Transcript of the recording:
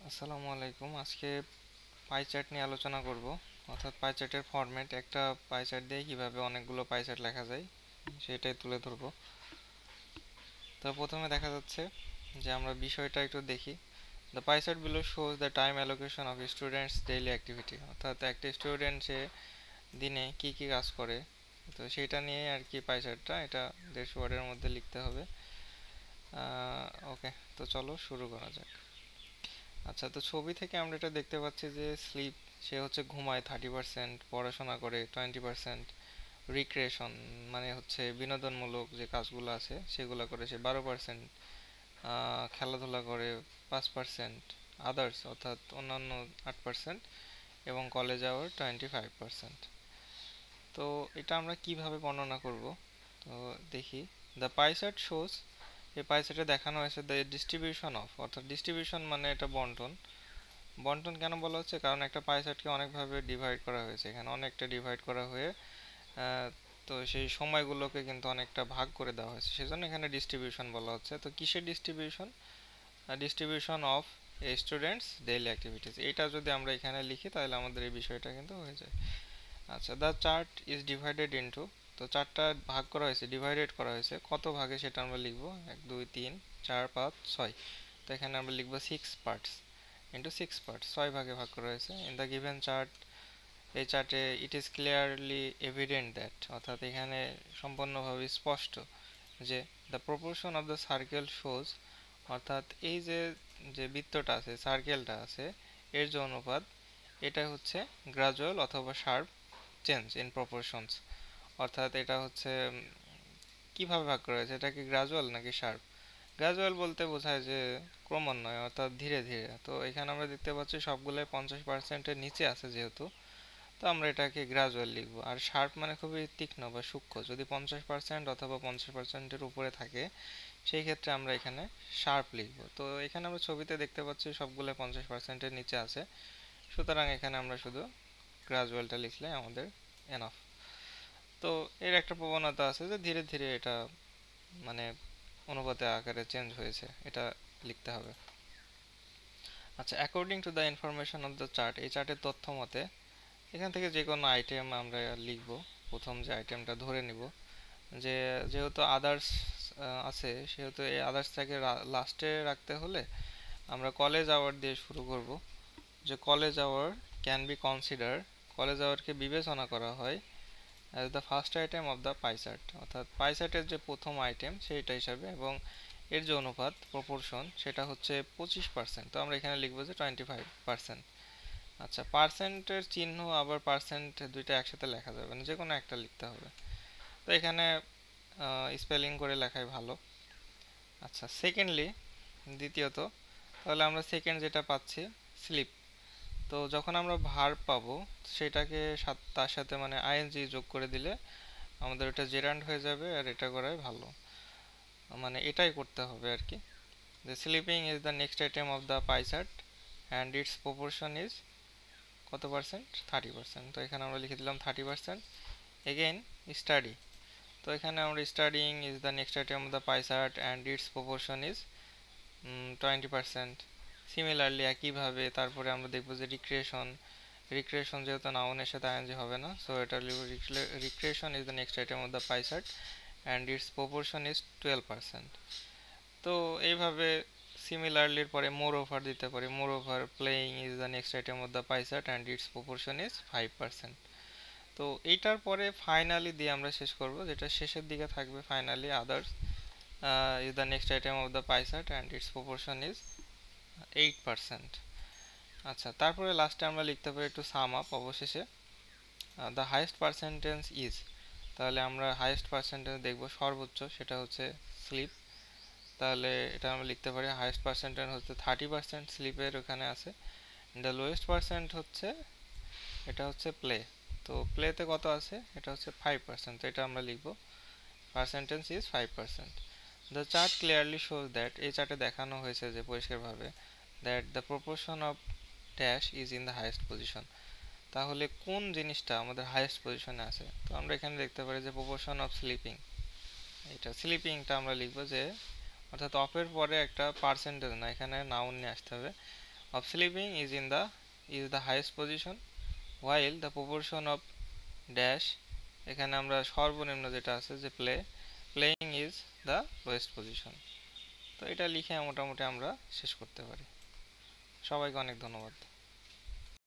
আসসালামু আলাইকুম। আজকে পাই চার্ট নিয়ে আলোচনা করব। অর্থাৎ পাই চার্টের ফরম্যাট, একটা পাই চার্ট দিয়ে কিভাবে অনেকগুলো পাই চার্ট লেখা যায় সেটাই তুলে ধরবো। তো প্রথমে দেখা যাচ্ছে যে আমরা বিষয়টা একটু দেখি। The pie chart below shows the time allocation of students daily activity, অর্থাৎ একটা স্টুডেন্ট সে দিনে কি কি কাজ করে, তো সেটা নিয়ে আর কি পাই চার্টটা, এটা 150 ওয়ার্ডের মধ্যে লিখতে হবে। ওকে, তো চলো শুরু করা যাক। আচ্ছা, তো ছবি থেকে আমরা এটা দেখতে পাচ্ছি যে স্লিপ, সে হচ্ছে ঘুমায় 30%, পড়াশোনা করে 20%, রিক্রিয়েশন মানে হচ্ছে বিনোদনমূলক যে কাজগুলো আছে সেগুলো করে সে 12%, খেলাধুলা করে 5%, আদার্স অর্থাৎ অন্যান্য 8%, এবং কলেজ আওয়ার 25%। তো এটা আমরা কিভাবে বর্ণনা করব? তো দেখি, দ্য পাই চার্ট শোজ, এই পাই চার্টে দেখানো হয়েছে দ্য ডিস্ট্রিবিউশন অফ, অর্থাৎ ডিস্ট্রিবিউশন মানে এটা বন্টন। বন্টন কেন বলা হচ্ছে? কারণ একটা পাই চার্টকে অনেকভাবে ডিভাইড করা হয়েছে, এখানে অনেকটা ডিভাইড করা হয়ে আহ, তো সেই সময়গুলোকে কিন্তু অনেকটা ভাগ করে দেওয়া হয়েছে, সেজন্য এখানে ডিস্ট্রিবিউশন বলা হচ্ছে। তো কিসের distribution? Distribution of students daily activities, এটা যদি আমরা এখানে লিখি তাহলে আমাদের এই বিষয়টা কিন্তু হয়ে যায়। আচ্ছা, the chart is divided into, তো চারটা ভাগ করা হয়েছে, ডিভাইডেড করা হয়েছে, কত ভাগে সেটা আমরা লিখবো, 1 2 3 4 5 6। তো এখানে আমরা লিখবো 6 পার্টস ইন্টু 6 পার্টস, 6 ভাগে ভাগ করা হয়েছে। ইন দ্য গিভেন চার্ট, এই চার্টে it is clearly evident that, অর্থাৎ এখানে সম্পূর্ণভাবে স্পষ্ট যে the proportion of the circle shows, অর্থাৎ এই যে যে বৃত্তটা আছে, সার্কেলটা আছে, এর যে অনুপাত, এটা হচ্ছে গ্রাজুয়াল অথবা শার্প চেঞ্জ ইন প্রপোর্শনস। অর্থাৎ এটা হচ্ছে কিভাবে ভাগ করা হয়েছে, এটা কি গ্রাজুয়াল নাকি শার্প? গ্রাজুয়াল বলতে বোঝায় যে ক্রমান্বয়ে, অর্থাৎ ধীরে ধীরে। তো এখানে আমরা দেখতে পাচ্ছি সবগুলোই 50%-এর নিচে আছে যেহেতু, তো আমরা এটাকে গ্রাজুয়াল লিখবো। আর শার্প মানে খুবই তীক্ষ্ণ বা সূক্ষ্ম, যদি 50% অথবা 50%-এর উপরে থাকে সেই ক্ষেত্রে আমরা এখানে শার্প লিখবো। তো এখানে আমরা ছবিতে দেখতে পাচ্ছি সবগুলো 50%-এর নিচে আছে, সুতরাং এখানে আমরা শুধু গ্রাজুয়ালটা লিখলে আমাদের এনাফ। তো এর একটা প্রবণতা আছে যে ধীরে ধীরে এটা মানে অনুপাতে আকারে চেঞ্জ হয়েছে, এটা লিখতে হবে। আচ্ছা, according to the information of the chart, এই চার্টের তথ্য মতে এখান থেকে যে কোনো আইটেম আমরা লিখব। প্রথম যে আইটেমটা ধরে নিব যে যেহেতু আদার্স আছে, সেহেতু এই আদার্সটাকে লাস্টে রাখতে হলে আমরা কলেজ আওয়ার দিয়ে শুরু করব। যে college hour can be consider, college আওয়ারকে বিবেচনা করা হয় as the first item of the pie chart, অর্থাৎ পাই চার্টের যে প্রথম আইটেম সেইটা হিসাবে, এবং এর যে অনুপাত প্রপোর্শন সেটা হচ্ছে 25%। তো আমরা এখানে লিখবো যে 25%। আচ্ছা, পার্সেন্টের চিহ্ন আবার পার্সেন্ট দুইটা একসাথে লেখা যাবে না, যে কোনো একটা লিখতে হবে। তো এখানে স্পেলিং করে লেখাই ভালো। আচ্ছা, সেকেন্ডলি, দ্বিতীয়ত, তাহলে আমরা সেকেন্ড যেটা পাচ্ছি স্লিপ, তো যখন আমরা ভার্ব পাবো সেটাকে তার সাথে মানে আইএনজি যোগ করে দিলে আমাদের ওটা জেরান্ড হয়ে যাবে, আর এটা করাই ভালো, মানে এটাই করতে হবে আর কি। যে sleeping is the next item of the pie chart and it's proportion is কত পার্সেন্ট? 30%। তো এখানে আমরা লিখে দিলাম 30%। এগেইন স্টাডি, তো এখানে আমরা studying is the next item of the pie chart and it's proportion is 20%। Similarly একইভাবে তারপরে আমরা দেখবো যে রিক্রিয়েশন, রিক্রিয়েশন যেহেতু নাউনের সাথে আইএনজি হবে না, সো এটা লিখব recreation is the next item of the pie chart and it's proportion is 12%। তো এইভাবে সিমিলারলির পরে মোর ওভার দিতে পারি, মোর over playing is the next item of the pie chart and it's proportion is 5%। তো এইটার পরে ফাইনালি দিয়ে আমরা শেষ করব, যেটা শেষের দিকে থাকবে finally others is the next item of the pie chart and it's proportion is 8%। আচ্ছা, তারপরে লাস্টে আমরা লিখতে পারি একটু সাম আপ অবশেষে, দ্য হাইয়েস্ট পার্সেন্টেজ ইজ, তাহলে আমরা হাইয়েস্ট পার্সেন্টেজ দেখব সর্বোচ্চ, সেটা হচ্ছে স্লিপ। তাহলে এটা আমরা লিখতে পারি হাইয়েস্ট পার্সেন্টেজ হচ্ছে 30% স্লিপের ওখানে আছে। দ্য লোয়েস্ট পার্সেন্ট হচ্ছে, এটা হচ্ছে প্লে, তো প্লেতে কত আছে, এটা হচ্ছে 5%। তো এটা আমরা লিখব percentage is 5%। The chart clearly shows that, এই চার্টে দেখানো হয়েছে যে পরিষ্কারভাবে, that the proportion of dash is in the highest position, তাহলে কোন জিনিসটা আমাদের হাইয়েস্ট পজিশনে আছে। তো আমরা এখানে দেখতে পারি যে প্রপোর্শন অফ স্লিপিং, এটা স্লিপিংটা আমরা লিখব যে, অর্থাৎ অফের পরে একটা পার্সেন্টেজ না, এখানে নাউন নিয়ে আসতে হবে, of sleeping is the highest position, while the proportion of dash, এখানে আমরা সর্বনিম্ন যেটা আছে যে playing is the lowest position। তো এটা লিখে মোটামুটি আমরা শেষ করতে পারি। সবাইকে অনেক ধন্যবাদ।